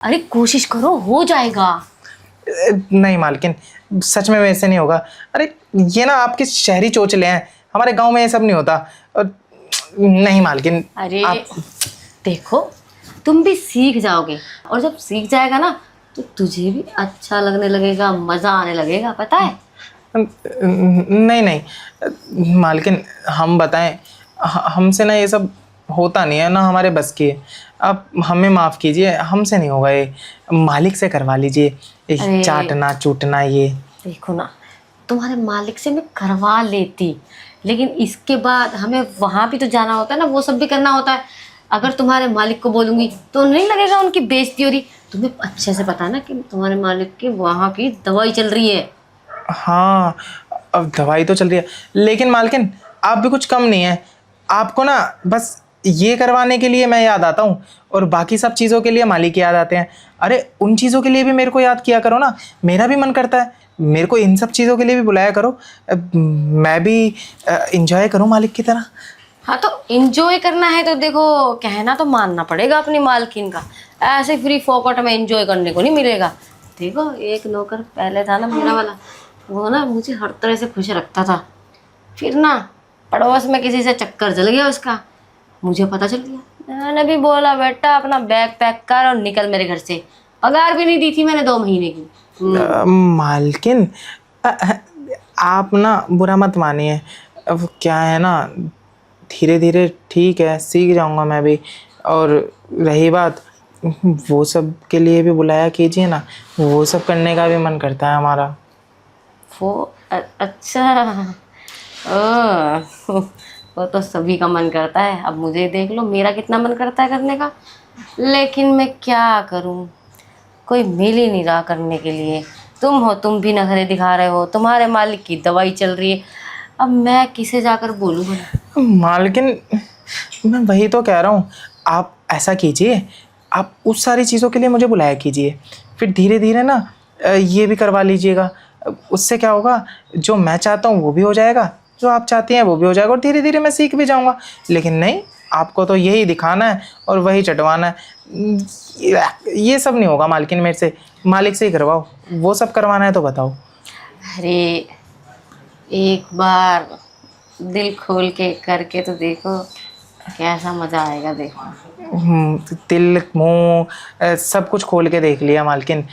अरे कोशिश करो, हो जाएगा। नहीं मालकिन, सच में वैसे नहीं होगा। अरे ये ना आपके शहरी चोचले हैं, हमारे गांव में ये सब नहीं होता। और नहीं मालकिन अरे आप। देखो, तुम भी सीख जाओगे और जब सीख जाएगा ना तो तुझे भी अच्छा लगने लगेगा, मजा आने लगेगा, पता है। नहीं नहीं मालकिन, हम बताएं, हमसे ना ये सब होता नहीं है ना, हमारे बस की है। आप हमें माफ़ कीजिए, हमसे नहीं होगा ये। मालिक से करवा लीजिए, ये अरे चाटना चूटना ये। देखो ना, तुम्हारे मालिक से मैं करवा लेती, लेकिन इसके बाद हमें वहां भी तो जाना होता है ना, वो सब भी करना होता है। अगर तुम्हारे मालिक को बोलूंगी तो नहीं लगेगा उनकी बेइज्जती हो रही। तुम्हें अच्छे से पता है ना कि तुम्हारे मालिक की वहां की दवाई चल रही है। हाँ, अब दवाई तो चल रही है, लेकिन मालकिन आप भी कुछ कम नहीं है। आपको ना बस ये करवाने के लिए मैं याद आता हूँ, और बाकी सब चीज़ों के लिए मालिक याद आते हैं। अरे उन चीज़ों के लिए भी मेरे को याद किया करो ना, मेरा भी मन करता है। मेरे को इन सब चीज़ों के लिए भी बुलाया करो, मैं भी इंजॉय करूँ मालिक की तरह। हाँ तो एंजॉय करना है तो देखो, कहना तो मानना पड़ेगा अपनी मालकिन का। ऐसे फ्री फोकट में एंजॉय करने को नहीं मिलेगा। देखो, एक नौकर पहले था ना मेरा वाला, वो ना मुझे हर तरह से खुश रखता था। फिर ना पड़ोस में किसी से चक्कर चल गया उसका, मुझे पता चल गया। मैंने भी बोला बेटा अपना बैग पैक कर और निकल मेरे घर से। पगार भी नहीं दी थी मैंने 2 महीने की। मालकिन आप ना बुरा मत मानिए। अब क्या है ना, धीरे धीरे ठीक है, सीख जाऊंगा मैं भी। और रही बात, वो सब के लिए भी बुलाया कीजिए ना, वो सब करने का भी मन करता है हमारा। वो अच्छा, ओ वो तो सभी का मन करता है। अब मुझे देख लो, मेरा कितना मन करता है करने का, लेकिन मैं क्या करूं, कोई मिल ही नहीं रहा करने के लिए। तुम हो, तुम भी नखरे दिखा रहे हो, तुम्हारे मालिक की दवाई चल रही है। अब मैं किसे जाकर बोलूं भला। मालकिन मैं वही तो कह रहा हूँ, आप ऐसा कीजिए, आप उस सारी चीज़ों के लिए मुझे बुलाया कीजिए, फिर धीरे धीरे ना ये भी करवा लीजिएगा। उससे क्या होगा, जो मैं चाहता हूँ वो भी हो जाएगा, जो आप चाहती हैं वो भी हो जाएगा, और धीरे धीरे मैं सीख भी जाऊँगा। लेकिन नहीं, आपको तो यही दिखाना है और वही चटवाना है। ये सब नहीं होगा मालकिन मेरे से, मालिक से ही करवाओ। वो सब करवाना है तो बताओ। अरे एक बार दिल खोल के करके तो देखो, कैसा मजा आएगा देखो। तिल मुंह सब कुछ खोल के देख लिया मालकिन,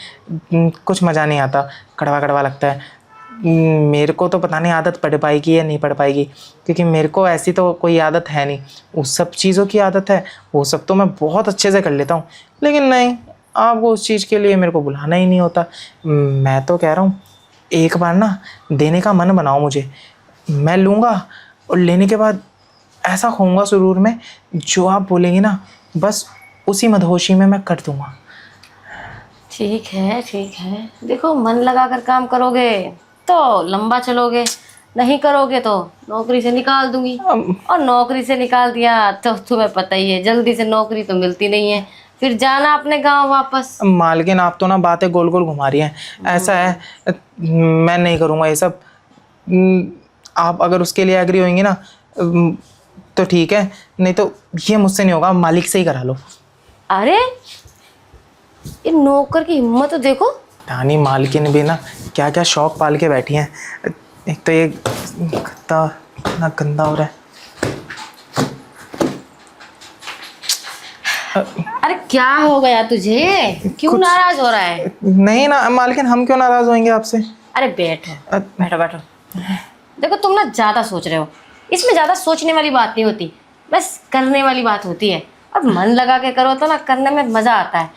कुछ मज़ा नहीं आता, कड़वा कड़वा लगता है। मेरे को तो पता नहीं आदत पड़ पाएगी या नहीं पड़ पाएगी, क्योंकि मेरे को ऐसी तो कोई आदत है नहीं। उस सब चीज़ों की आदत है, वो सब तो मैं बहुत अच्छे से कर लेता हूँ। लेकिन नहीं, आपको उस चीज़ के लिए मेरे को बुलाना ही नहीं होता। मैं तो कह रहा हूँ, एक बार ना देने का मन बनाओ मुझे, मैं लूँगा, और लेने के बाद ऐसा खोऊंगा सुरूर में, जो आप बोलेंगे ना बस उसी मदहोशी में मैं कर दूंगा। ठीक है ठीक है, देखो मन लगा कर काम करोगे तो लंबा चलोगे, नहीं करोगे तो नौकरी से निकाल दूंगी। और नौकरी से निकाल दिया तो तुम्हें पता ही है, जल्दी से नौकरी तो मिलती नहीं है, फिर जाना अपने गांव वापस। मालकिन आप तो ना बातें गोल गोल घुमा रही हैं। ऐसा है, मैं नहीं करूँगा ये सब। आप अगर उसके लिए एग्री होंगी ना तो ठीक है, नहीं तो ये मुझसे नहीं होगा, मालिक से ही करा लो। अरे ये नौकर की हिम्मत तो देखो। रानी मालकिन भी ना क्या क्या शौक पाल के बैठी हैं। एक तो ये गंदा, इतना गंदा हो रहा है। अरे क्या हो गया तुझे, क्यों नाराज हो रहा है। नहीं ना मालकिन, हम क्यों नाराज होंगे आपसे। अरे बैठो बैठो बैठो। देखो तुम ना ज्यादा सोच रहे हो, इसमें ज्यादा सोचने वाली बात नहीं होती, बस करने वाली बात होती है। और मन लगा के करो तो ना करने में मजा आता है।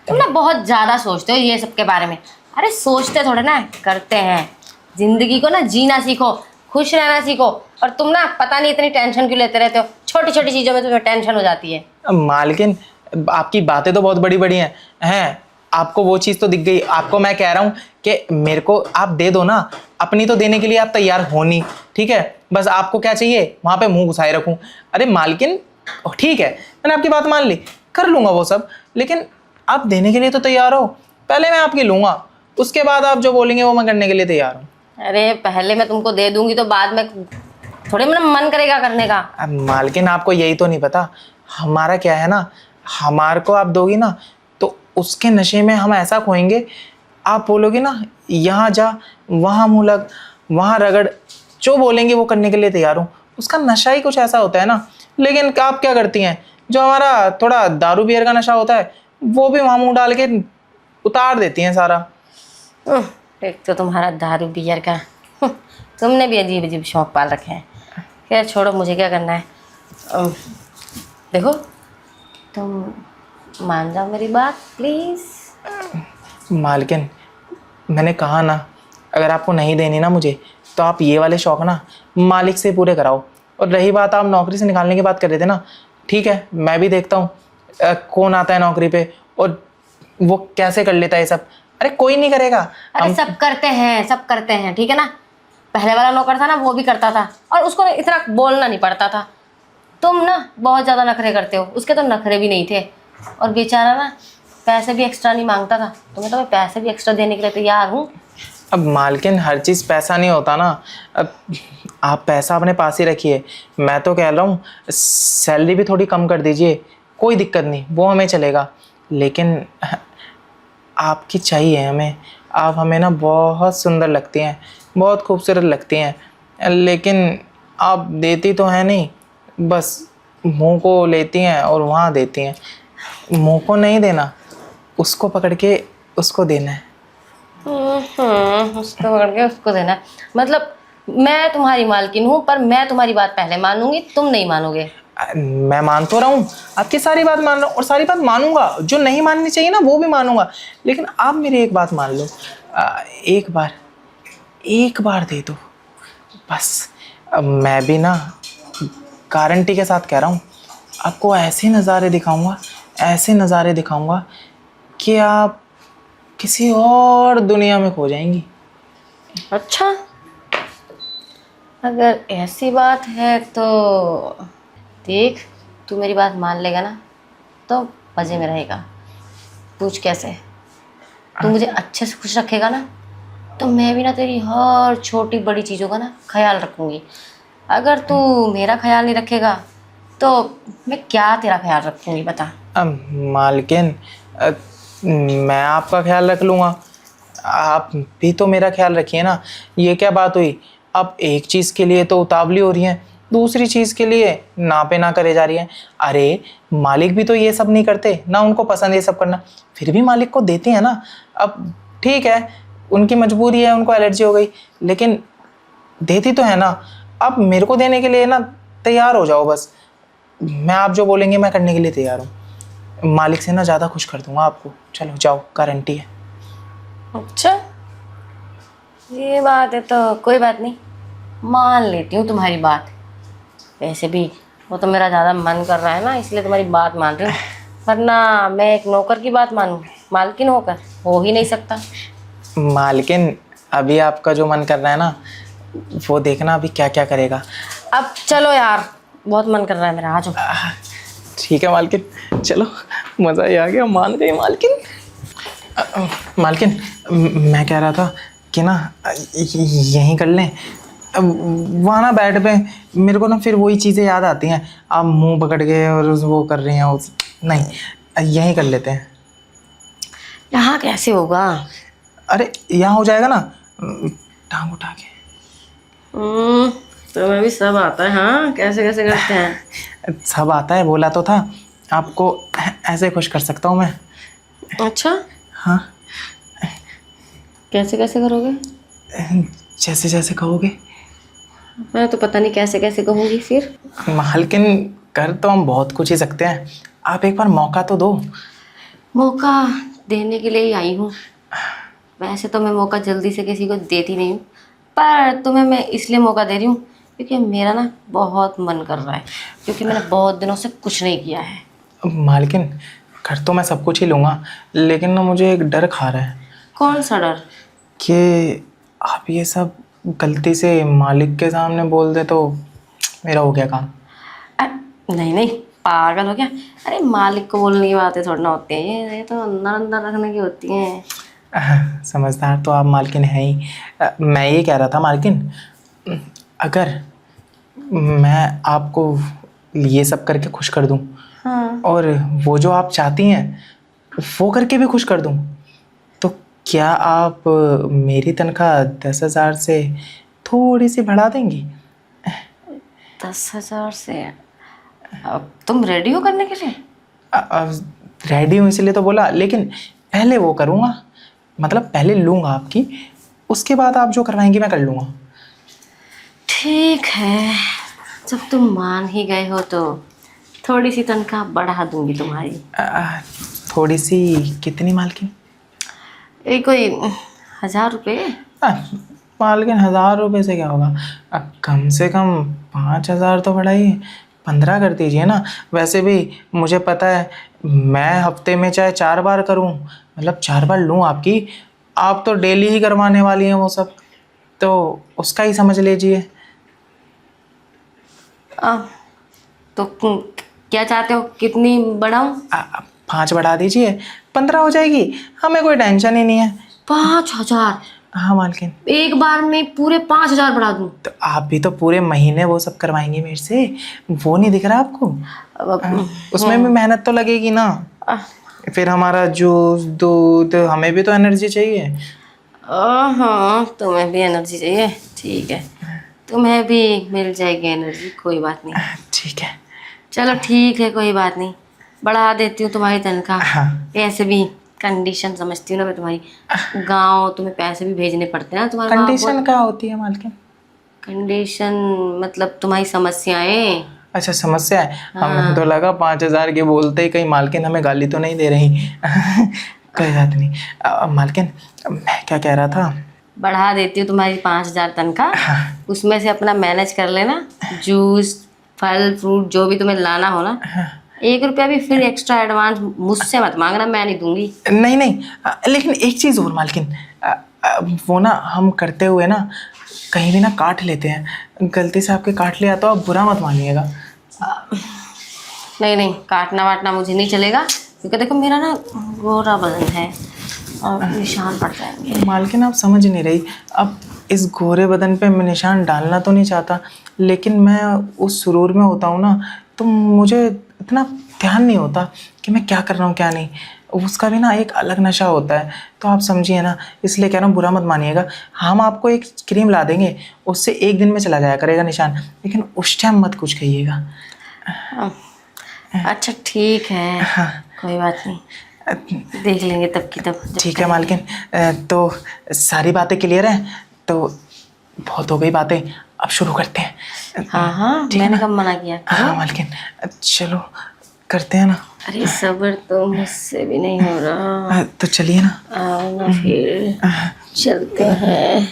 तुम ना बहुत ज्यादा सोचते हो ये सब के बारे में। अरे सोचते थोड़े ना, करते हैं। जिंदगी को ना जीना सीखो, खुश रहना सीखो। और तुम ना पता नहीं इतनी टेंशन क्यों लेते रहते हो, छोटी छोटी चीजों में तुम्हें टेंशन हो जाती है। मालकिन आपकी बातें तो बहुत बड़ी बड़ी हैं आपको वो चीज़ तो दिख गई। आपको मैं कह रहा हूँ कि मेरे को आप दे दो ना, अपनी तो देने के लिए आप तैयार हो नहीं, ठीक है। बस आपको क्या चाहिए, वहाँ पे मुंह घुसाए रखूँ। अरे मालकिन ठीक है, मैंने आपकी बात मान ली, कर लूँगा वो सब, लेकिन आप देने के लिए तो तैयार हो। पहले मैं आपकी लूँगा, उसके बाद आप जो बोलेंगे वो मैं करने के लिए तैयार हूँ। अरे पहले मैं तुमको दे दूंगी तो बाद में थोड़े मेरा मन करेगा करने का। अब मालकिन आपको यही तो नहीं पता, हमारा क्या है ना, हमारे को आप दोगी ना तो उसके नशे में हम ऐसा खोएंगे, आप बोलोगे ना यहाँ जा, वहाँ मुँह लग, वहाँ रगड़, जो बोलेंगे वो करने के लिए तैयार हूँ। उसका नशा ही कुछ ऐसा होता है ना। लेकिन आप क्या करती हैं, जो हमारा थोड़ा दारू बियर का नशा होता है वो भी वहाँ मुँह डाल के उतार देती हैं सारा। एक तो तुम्हारा दारू बियर का तुमने भी अजीब अजीब शौक पाल रखे हैं। खैर छोड़ो, मुझे क्या करना है। देखो तुम मान जाओ मेरी बात प्लीज़। मालकिन, मैंने कहा ना, अगर आपको नहीं देनी ना मुझे, तो आप ये वाले शौक ना मालिक से पूरे कराओ। और रही बात आप नौकरी से निकालने की बात कर रहे थे ना, ठीक है, मैं भी देखता हूँ कौन आता है नौकरी पे और वो कैसे कर लेता है ये सब। अरे कोई नहीं करेगा। अरे सब करते हैं, सब करते हैं, ठीक है ना। पहले वाला नौकर था ना, वो भी करता था और उसको इतना बोलना नहीं पड़ता था। तुम ना बहुत ज़्यादा नखरे करते हो, उसके तो नखरे भी नहीं थे। और बेचारा ना पैसे भी एक्स्ट्रा नहीं मांगता था, तुम्हें तो मैं पैसे भी एक्स्ट्रा देने के लिए तैयार हूँ। अब मालकिन, हर चीज़ पैसा नहीं होता ना। अब आप पैसा अपने पास ही रखिए। मैं तो कह रहा हूँ सैलरी भी थोड़ी कम कर दीजिए, कोई दिक्कत नहीं, वो हमें चलेगा। लेकिन आपकी चाहिए हमें। आप हमें ना बहुत सुंदर लगती हैं, बहुत खूबसूरत लगती हैं, लेकिन आप देती तो हैं नहीं, बस मुंह को लेती हैं और वहाँ देती हैं। मुंह को नहीं देना, उसको पकड़ के उसको देना है। उसको पकड़ के उसको देना। मतलब मैं तुम्हारी मालकिन हूँ, पर मैं तुम्हारी बात पहले मानूंगी, तुम नहीं मानोगे। मैं मान तो रहा हूँ, आपकी सारी बात मान रहा हूँ और सारी बात मानूंगा। जो नहीं माननी चाहिए ना वो भी मानूंगा, लेकिन आप मेरी एक बात मान लो। एक बार दे दो बस। अब मैं भी ना गारंटी के साथ कह रहा हूँ, आपको ऐसे नज़ारे दिखाऊंगा, ऐसे नज़ारे दिखाऊंगा कि आप किसी और दुनिया में खो जाएंगी। अच्छा, अगर ऐसी बात है तो देख, तू मेरी बात मान लेगा ना तो मज़े में रहेगा। पूछ कैसे? तू मुझे अच्छे से खुश रखेगा ना, तो मैं भी ना तेरी हर छोटी बड़ी चीज़ों का ना ख्याल रखूँगी। अगर तू मेरा ख्याल नहीं रखेगा तो मैं क्या तेरा ख्याल रखूँगी, बता। मालकिन, मैं आपका ख्याल रख लूँगा, आप भी तो मेरा ख्याल रखिए ना। ये क्या बात हुई, आप एक चीज़ के लिए तो उतावली हो रही हैं, दूसरी चीज़ के लिए ना पे ना करे जा रही हैं। अरे मालिक भी तो ये सब नहीं करते ना, उनको पसंद ये सब करना, फिर भी मालिक को देते हैं ना। अब ठीक है, उनकी मजबूरी है, उनको एलर्जी हो गई, लेकिन देती तो है ना। आप मेरे को देने के लिए ना तैयार हो जाओ बस। मैं आप जो बोलेंगे मैं करने के लिए तैयार हूँ। मालिक से ना ज़्यादा खुश कर दूँगा आपको। चलो जाओ, गारंटी है। अच्छा, ये बात है तो कोई बात नहीं, मान लेती हूँ तुम्हारी बात। वैसे भी वो तो मेरा ज़्यादा मन कर रहा है ना, इसलिए तुम्हारी बात मान रही हूँ, वरना मैं एक नौकर की बात मानूँ मालकिन होकर, हो ही नहीं सकता। मालकिन, अभी आपका जो मन कर रहा है ना, वो देखना अभी क्या क्या करेगा। अब चलो यार, बहुत मन कर रहा है मेरा, आ जाओ। ठीक है मालकिन, चलो, मज़ा ही आ गया, मान गई मालकिन। मालकिन, मैं कह रहा था कि ना यहीं कर लें। वहाँ ना बेड पे मेरे को ना फिर वही चीज़ें याद आती हैं, आप मुंह पकड़ के और वो कर रही हैं उस, नहीं यहीं कर लेते हैं। यहाँ कैसे होगा? अरे यहाँ हो जाएगा ना, टांग उठा के। तुम्हें भी सब आता है? हाँ, कैसे कैसे करते हैं? सब आता है, बोला तो था आपको ऐसे खुश कर सकता हूँ मैं। अच्छा, हाँ, कैसे कैसे करोगे? जैसे जैसे कहोगे। मैं तो पता नहीं कैसे कैसे कहूँगी फिर। मालकिन, कर तो हम बहुत कुछ ही सकते हैं, आप एक बार मौका तो दो। मौका देने के लिए ही आई हूँ। वैसे तो मैं मौका जल्दी से किसी को देती नहीं हूँ, पर तुम्हें मैं इसलिए मौका दे रही हूँ क्योंकि मेरा ना बहुत मन कर रहा है, क्योंकि मैंने बहुत दिनों से कुछ नहीं किया है। मालकिन, कर तो मैं सब कुछ ही लूँगा, लेकिन ना मुझे एक डर खा रहा है। कौन सा डर? कि आप ये सब गलती से मालिक के सामने बोल दे तो मेरा हो गया काम। नहीं नहीं, पागल हो क्या? अरे मालिक को बोलने की बातें थोड़ी ना होती है, ये तो अंदर अंदर रखने की होती हैं। समझदार तो आप मालकिन हैं ही। मैं ये कह रहा था मालकिन, अगर मैं आपको ये सब करके खुश कर दूं, हाँ। और वो जो आप चाहती हैं वो करके भी खुश कर दूं? तो क्या आप मेरी तनख्वाह 10,000 से थोड़ी सी बढ़ा देंगी? 10,000 से? अब तुम रेडी हो करने के लिए? रेडी हूँ इसलिए तो बोला, लेकिन पहले वो करूँगा, मतलब पहले लूँगा आपकी, उसके बाद आप जो करवाएंगी मैं कर लूँगा। ठीक है, जब तुम मान ही गए हो तो थोड़ी सी तनख्वाह बढ़ा दूंगी तुम्हारी। थोड़ी सी कितनी मालकिन? कोई 1,000 रुपये। मालकिन 1,000 रुपये से क्या होगा? कम से कम 5,000 तो बढ़ाइए, 15 कर दीजिए ना। वैसे भी मुझे पता है, मैं हफ्ते में चाहे 4 बार करूं, मतलब 4 बार लूं आपकी, आप तो डेली ही करवाने वाली हैं वो सब, तो उसका ही समझ लीजिए। तो क्या चाहते हो, कितनी बढ़ाऊं? 5 बढ़ा दीजिए, 15 हो जाएगी, हमें कोई टेंशन ही नहीं है। 5,000? हाँ मालकिन। एक बार में पूरे 5,000 बढ़ा दूं? तो आप भी तो पूरे महीने वो सब करवाएंगी मेरे से, वो नहीं दिख रहा आपको? उसमें भी मेहनत तो लगेगी ना, फिर हमारा जूस दूध, हमें भी तो एनर्जी चाहिए। हाँ, तुम्हें भी एनर्जी चाहिए, ठीक है, तुम्हें भी मिल जाएगी एनर्जी, कोई बात नहीं। ठीक है। चलो ठीक है, कोई बात नहीं, बढ़ा देती हूँ तुम्हारी तनख्वाह। हाँ। ऐसे भी कंडीशन समझती हूँ ना मैं तुम्हारी, गांव तुम्हें पैसे भी भेजने पड़ते हैं ना तुम्हारे। कंडीशन क्या होती है मालकिन? कंडीशन मतलब तुम्हारी समस्याएं। अच्छा, समस्या है। हमें तो लगा 5,000 के बोलते ही कहीं मालकिन हमें गाली तो नहीं दे रही। कोई बात नहीं। मालकिन, मैं क्या कह रहा था, बढ़ा देती हूँ तुम्हारी 5,000 तनख्वाह, उसमें से अपना मैनेज कर लेना, जूस फल फ्रूट जो भी तुम्हें लाना हो ना। 1 रुपया भी फिर एक्स्ट्रा एडवांस मुझसे मत मांगना, मैं नहीं दूंगी। नहीं नहीं, लेकिन एक चीज़ और मालकिन, वो ना हम करते हुए ना कहीं भी ना काट लेते हैं, गलती से आपके काट लिया तो आप बुरा मत मानिएगा। नहीं नहीं, काटना वाटना मुझे नहीं चलेगा, क्योंकि देखो मेरा ना गोरा बदन है और निशान पड़ जाएंगे। मालकिन आप समझ नहीं रही, अब इस गोरे बदन पे मैं निशान डालना तो नहीं चाहता, लेकिन मैं उस सुरूर में होता हूँ ना, तो मुझे इतना ध्यान नहीं होता कि मैं क्या कर रहा हूँ क्या नहीं। उसका भी ना एक अलग नशा होता है, तो आप समझिए ना, इसलिए कह रहा हूँ बुरा मत मानिएगा। हम आपको एक क्रीम ला देंगे, उससे 1 दिन में चला जाया करेगा निशान, लेकिन उस टाइम मत कुछ कहिएगा। अच्छा ठीक है, हाँ। कोई बात नहीं, देख लेंगे तब की तब। ठीक है मालकिन, तो सारी बातें क्लियर हैं, तो बहुत हो गई बातें, अब शुरू करते हैं। हाँ हाँ, मैंने कब मना किया? हाँ मालकिन, चलो करते हैं ना। अरे सब्र तो मुझसे भी नहीं हो रहा। तो चलिए ना। आओ ना फिर, चलते हैं।